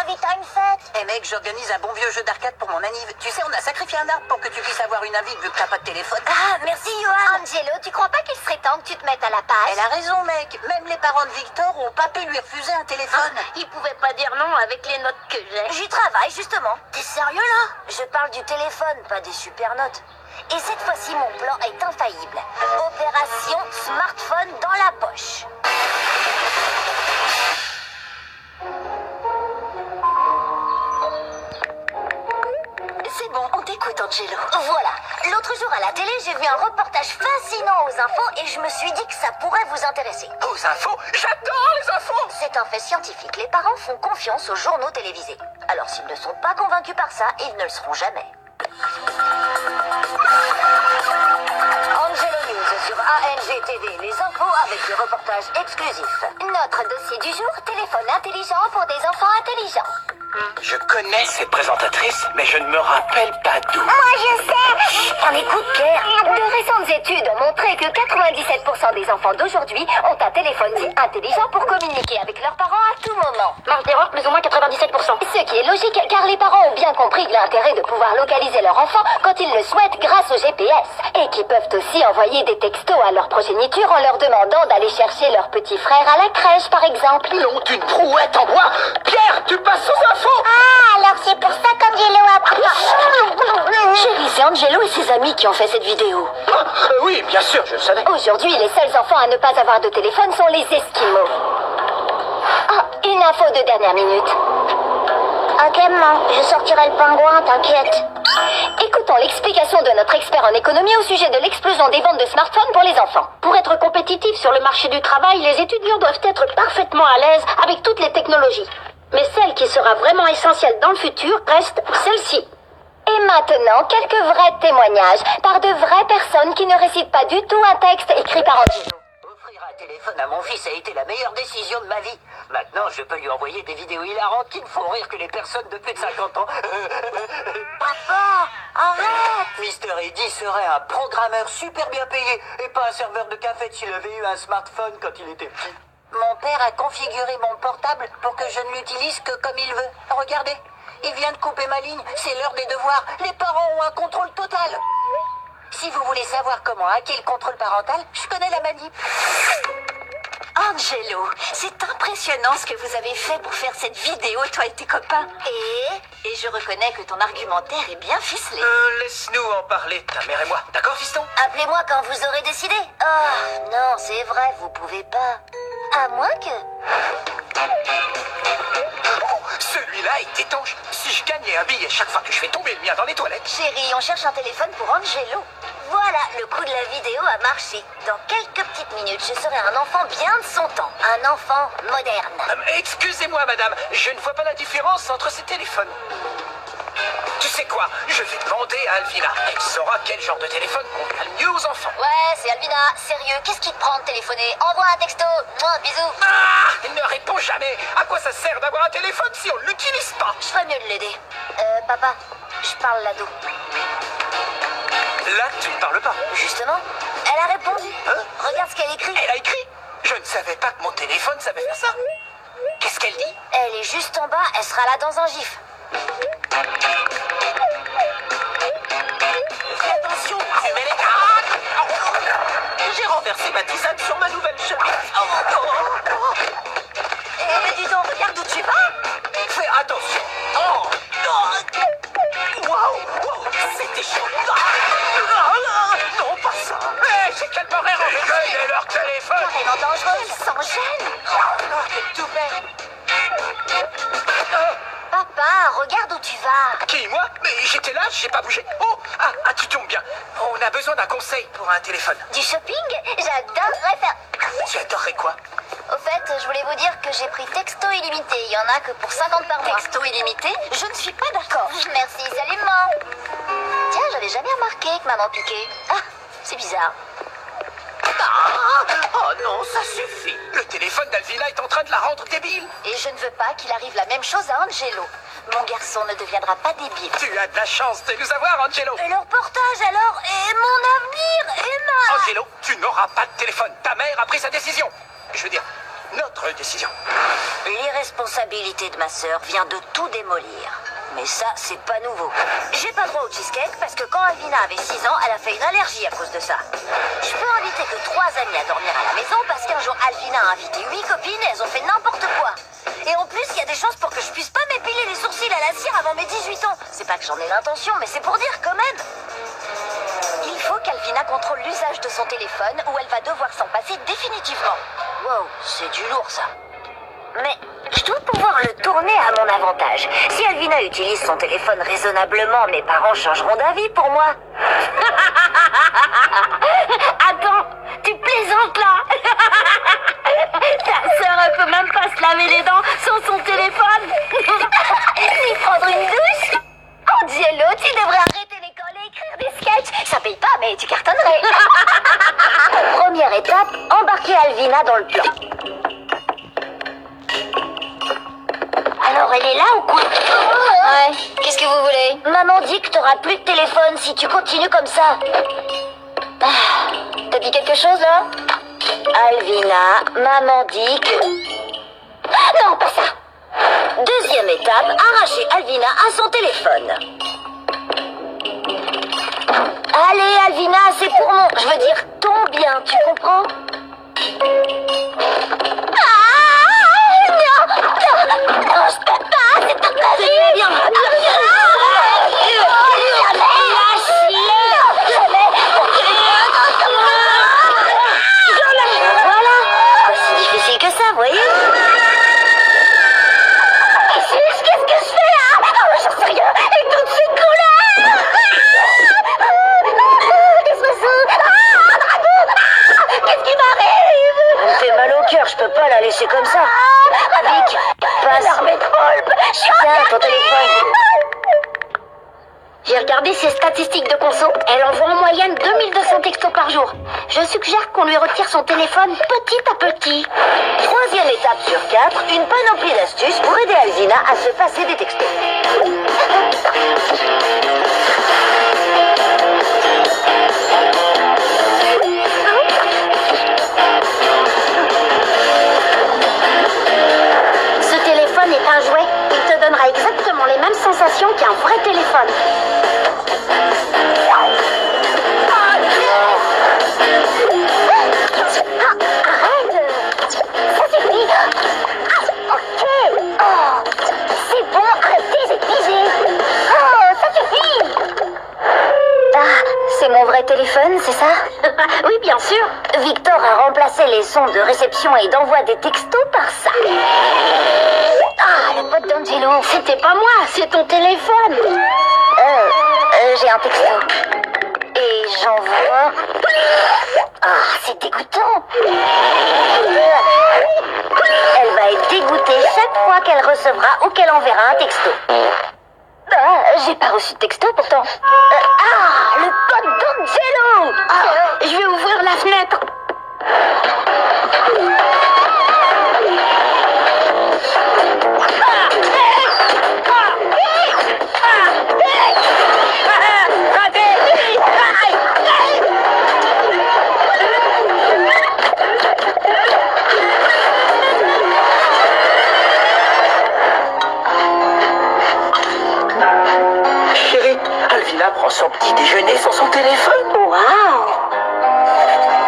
m'invites à une fête? Eh mec, j'organise un bon vieux jeu d'arcade pour mon anniv. Tu sais, on a sacrifié un arbre pour que tu puisses avoir une invite vu que t'as pas de téléphone. Ah, merci Johan. Angelo, tu crois pas qu'il serait temps que tu te mettes à la page? Elle a raison, mec. Même les parents de Victor ont pas pu lui refuser un téléphone. Il pouvait pas dire non avec les notes que j'ai. J'y travaille, justement. T'es sérieux, là? Je parle du téléphone, pas des super notes. Et cette fois-ci, mon plan est infaillible. Opération smartphone dans la poche. C'est bon, on t'écoute, Angelo. Voilà. L'autre jour à la télé, j'ai vu un reportage fascinant aux infos et je me suis dit que ça pourrait vous intéresser. Aux infos? J'adore les infos! C'est un fait scientifique. Les parents font confiance aux journaux télévisés. Alors s'ils ne sont pas convaincus par ça, ils ne le seront jamais. Angelo News sur ANGTV, les infos avec des reportages exclusifs. Notre dossier du jour, téléphone intelligent pour des enfants intelligents. Je connais cette présentatrice, mais je ne me rappelle pas d'où. Moi je sais! On écoute Pierre. De récentes études ont montré que 97% des enfants d'aujourd'hui ont un téléphone dit intelligent pour communiquer avec leurs parents à tout moment. Marge d'erreur, plus ou moins 97%. Ce qui est logique, car les parents ont bien compris l'intérêt de pouvoir localiser leur enfant quand ils le souhaitent grâce au GPS. Et qui peuvent aussi envoyer des textos à leur progéniture en leur demandant d'aller chercher leur petit frère à la crèche, par exemple. L'ont une brouette en bois. Pierre, tu passes aux infos. Ah, alors c'est pour ça qu'Angelo a... Chérie, c'est Angelo et ses amis qui ont fait cette vidéo. Oui, bien sûr, je le savais. Aujourd'hui, les seuls enfants à ne pas avoir de téléphone sont les Esquimaux. Ah, une info de dernière minute. Ok, maman, je sortirai le pingouin, t'inquiète. Écoutons l'explication de notre expert en économie au sujet de l'explosion des ventes de smartphones pour les enfants. Pour être compétitifs sur le marché du travail, les étudiants doivent être parfaitement à l'aise avec toutes les technologies. Mais celle qui sera vraiment essentielle dans le futur reste celle-ci. Et maintenant, quelques vrais témoignages par de vraies personnes qui ne récitent pas du tout un texte écrit par Angelo. Offrir un téléphone à mon fils a été la meilleure décision de ma vie. Maintenant, je peux lui envoyer des vidéos hilarantes qui ne font rire que les personnes de plus de 50 ans. Papa, arrête! Mister Eddy serait un programmeur super bien payé et pas un serveur de café s'il avait eu un smartphone quand il était petit. Mon père a configuré mon portable pour que je ne l'utilise que comme il veut. Regardez, il vient de couper ma ligne, c'est l'heure des devoirs. Les parents ont un contrôle total. Si vous voulez savoir comment hacker le contrôle parental, je connais la manip. Angelo, c'est impressionnant ce que vous avez fait pour faire cette vidéo, toi et tes copains. Et je reconnais que ton argumentaire est bien ficelé. Laisse-nous en parler, ta mère et moi. D'accord, fiston? Appelez-moi quand vous aurez décidé. Oh, non, c'est vrai, vous pouvez pas. À moins que... Celui-là est étanche. Si je gagnais un billet chaque fois que je fais tomber le mien dans les toilettes... Chérie, on cherche un téléphone pour Angelo. Voilà, le coup de la vidéo a marché. Dans quelques petites minutes, je serai un enfant bien de son temps. Un enfant moderne. Excusez-moi, madame, je ne vois pas la différence entre ces téléphones. Tu sais quoi? Je vais demander à Alvina. Elle saura quel genre de téléphone convient le mieux aux enfants. Ouais, c'est Alvina. Sérieux, qu'est-ce qui te prend de téléphoner? Envoie un texto. Mouah, bisous. Ah! Elle ne répond jamais. À quoi ça sert d'avoir un téléphone si on ne l'utilise pas? Je ferais mieux de l'aider. Papa, je parle l'ado. Là, tu ne parles pas. Justement, elle a répondu. Hein? Regarde ce qu'elle écrit. Elle a écrit. Je ne savais pas que mon téléphone savait faire ça. Qu'est-ce qu'elle dit? Elle est juste en bas, elle sera là dans un gif. Fais attention, fumez les craques. J'ai renversé ma tisane sur ma nouvelle chemise. Eh, dis donc, regarde où tu vas. Fais attention. Oh, wow, c'était chaud. Non, pas ça. Hé, c'est qu'elle m'aurait renversé leur téléphone. Vraiment dangereuse, sans gêne. C'est tout bête. Papa, regarde où tu vas. Qui, moi? Mais j'étais là, j'ai pas bougé. Oh, tu tombes bien. On a besoin d'un conseil pour un téléphone. Du shopping? J'adorerais faire... Tu adorerais quoi? Au fait, je voulais vous dire que j'ai pris texto illimité. Il y en a que pour 50 par mois. Texto illimité? Je ne suis pas d'accord. Merci, salut maman. Tiens, j'avais jamais remarqué que maman piquait. Ah, c'est bizarre. Oh non, ça suffit. Le téléphone d'Alvina est en train de la rendre débile. Et je ne veux pas qu'il arrive la même chose à Angelo. Mon garçon ne deviendra pas débile. Tu as de la chance de nous avoir, Angelo. Et le reportage alors? Et mon avenir? Emma? Angelo, tu n'auras pas de téléphone. Ta mère a pris sa décision. Je veux dire, notre décision. L'irresponsabilité de ma sœur vient de tout démolir. Mais ça, c'est pas nouveau. J'ai pas droit au cheesecake parce que quand Alvina avait 6 ans, elle a fait une allergie à cause de ça. Je peux inviter que 3 amis à dormir à la maison parce qu'un jour Alvina a invité 8 copines et elles ont fait n'importe quoi. Et en plus, il y a des chances pour que je puisse pas m'épiler les sourcils à la cire avant mes 18 ans. C'est pas que j'en ai l'intention, mais c'est pour dire quand même. Il faut qu'Alvina contrôle l'usage de son téléphone ou elle va devoir s'en passer définitivement. Wow, c'est du lourd ça. Mais je dois pouvoir le tourner à mon avantage. Si Alvina utilise son téléphone raisonnablement, mes parents changeront d'avis pour moi. Attends, tu plaisantes là? Ta sœur, elle peut même pas se laver les dents sans son téléphone. Ni prendre une douche. Angelo, tu devrais arrêter l'école et écrire des sketchs. Ça paye pas, mais tu cartonnerais. Première étape, embarquer Alvina dans le plan. Alors, elle est là ou quoi? Ouais, qu'est-ce que vous voulez? Maman dit que t'auras plus de téléphone si tu continues comme ça. T'as dit quelque chose là? Alvina, maman dit que... Non, pas ça. Deuxième étape, arracher Alvina à son téléphone. Allez Alvina, c'est pour mon... Je veux dire ton bien, tu comprends? Non, je peux pas, c'est pas possible. Bien. Voilà, pas si difficile que ça, voyez. Qu'est-ce que je fais là? Oh, j'en sais rien. Et toutes ces couleurs. Des oiseaux. Dragon. Qu'est-ce qui m'arrive? Elle me fait mal au cœur, je peux pas la laisser comme ça. Vic, passe. Tiens, ton téléphone. J'ai regardé ses statistiques de conso. Elle envoie en moyenne 2200 textos par jour. Je suggère qu'on lui retire son téléphone petit à petit. Troisième étape sur 4, une panoplie d'astuces pour aider Alvina à se passer des textos. Ce téléphone est un jouet. Il te donnera exactement les mêmes sensations qu'un vrai téléphone. Arrête! Ça suffit! Ok! Oh! C'est bon, arrêtez, j'ai pigé! Oh, ça suffit! Ah, c'est mon vrai téléphone, c'est ça? Oui, bien sûr. Victor a remplacé les sons de réception et d'envoi des textos par ça. Ah, le pote d'Angelo. C'était pas moi, c'est ton téléphone. J'ai un texto. Et j'envoie... Ah, c'est dégoûtant. Elle va être dégoûtée chaque fois qu'elle recevra ou qu'elle enverra un texto. Ah, j'ai pas reçu de texto pourtant. Le pote d'Angelo. Je vais ouvrir la fenêtre. Chérie, Alvina prend son petit déjeuner sur son téléphone. Waouh.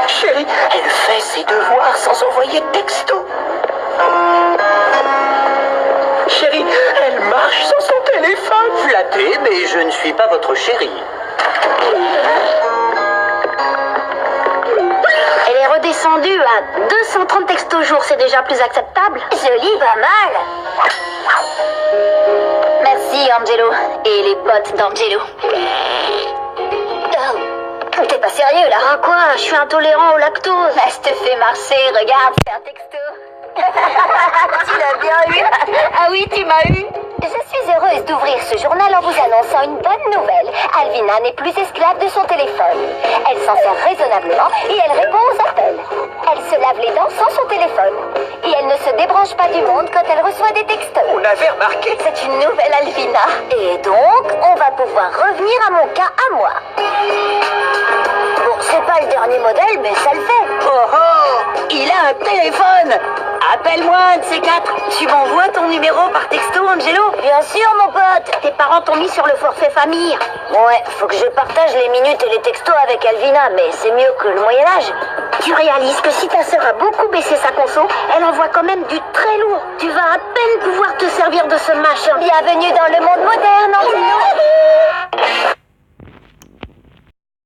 Chérie, elle fait ses devoirs sans envoyer de texto. Chérie, elle marche sans son téléphone. Flatté, mais je ne suis pas votre chérie. Elle est redescendue à 230 textos jour, c'est déjà plus acceptable. Joli, pas mal. Merci, Angelo. Et les potes d'Angelo. Oh, t'es pas sérieux, là? Ah quoi? Je suis intolérant au lactose. Bah, je te fais marcher, regarde, c'est un texto. Tu l'as bien eu. Ah oui, tu m'as eu. Je suis heureuse d'ouvrir ce journal en vous annonçant une bonne nouvelle. Alvina n'est plus esclave de son téléphone. Elle s'en sert raisonnablement et elle répond aux appels. Elle se lave les dents sans son téléphone. Et elle ne se débranche pas du monde quand elle reçoit des textos. On avait remarqué. C'est une nouvelle Alvina. Et donc, on va pouvoir revenir à mon cas à moi. Bon, c'est pas le dernier modèle, mais ça le fait. Oh oh, il a un téléphone. Appelle-moi un de ces quatre. Tu m'envoies ton numéro par texto, Angelo? Bien sûr, mon pote. Tes parents t'ont mis sur le forfait famille. Ouais, faut que je partage les minutes et les textos avec Alvina, mais c'est mieux que le Moyen-Âge. Tu réalises que si ta sœur a beaucoup baissé sa conso, elle envoie quand même du très lourd. Tu vas à peine pouvoir te servir de ce machin. Bienvenue dans le monde moderne, Angelo.